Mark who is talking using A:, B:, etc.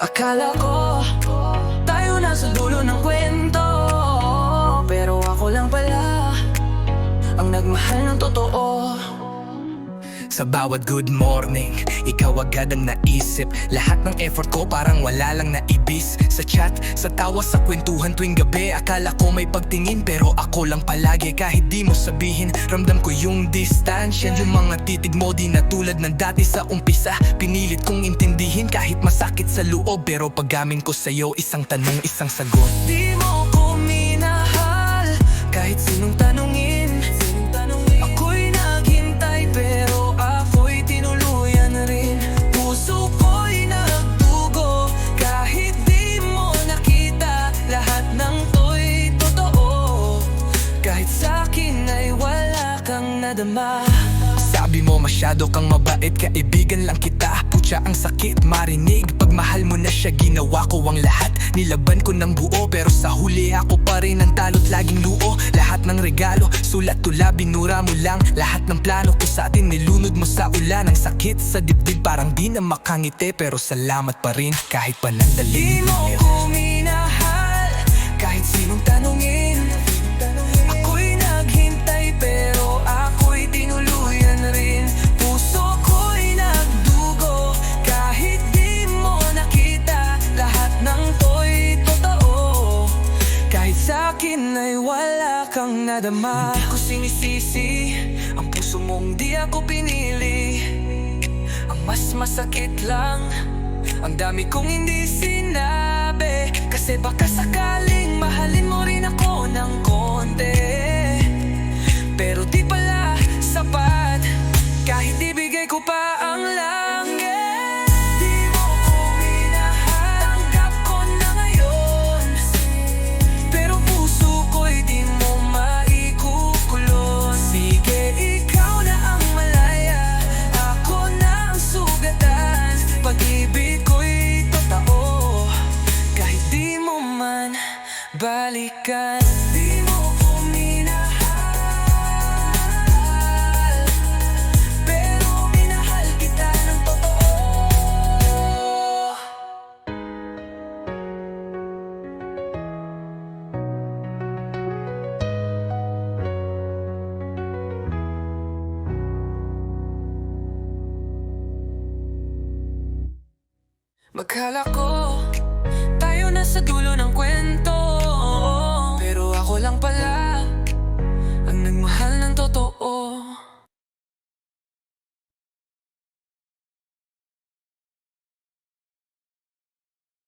A: Akala ko tayo nasa dulo ng kwento, pero ako lang pala ang nagmahal ng totoo.
B: Sa bawat good morning, ikaw agad ang naisip. Lahat ng effort ko parang wala lang naibis. Sa chat, sa tawa, sa kwentuhan tuwing gabi, akala ko may pagtingin pero ako lang palagi. Kahit di mo sabihin, ramdam ko yung distansya. Yung mga titig mo di na tulad ng dati sa umpisa. Pinilit kong intindihin kahit masakit sa loob, pero paggamin ko sa'yo, isang tanong, isang sagot.
A: Di mo ko minahal kahit sinong tanungin. Ako'y naghintay pero ako'y tinuluyan rin. Puso ko'y nagdugo kahit di mo nakita. Lahat ng to'y totoo, kahit sa'kin ay wala kang nadama.
B: Sabi mo masyado kang mabait, kaibigan lang kita. Putya ang sakit marinig, pag mahal mo na siya ginawa ko ang lahat. Nilaban ko ng buo pero sa huli ako pa rin ang talo't laging luo. Lahat ng regalo, sulat tula, binura mo lang. Lahat ng plano ko sa atin nilunod mo sa ulan. Ang sakit sa dibdib parang di na makangiti, pero salamat pa rin kahit
A: Di
B: panandali.
A: mo ko minahal kahit sinong tanungin. Ako'y naghintay pero ako'y tinuluyan rin. Puso ko'y nagdugo kahit di mo nakita. Lahat ng to'y totoo, kahit sa'kin ay wala kang nadama. Hindi ko sinisisi ang puso mong di ako pinili. Ang mas masakit lang, ang dami kong hindi sinabi. Kasi baka sakaling mahalin mo rin ako ng konti, pero di pala sapat kahit ibigay ko pa ang langit. Di mo ko minahal, tanggap ko na ngayon, pero puso ko'y di mo maikukulong. Sige, ikaw na ang malaya, ako na ang sugatan. Pag-ibig ko'y totoo, kahit di mo man balikan. Di mo ko minahal, pero minahal kita ng totoo. Magkala ko tayo nasa dulo ng kwento, pero ako lang pala ang nagmahal ng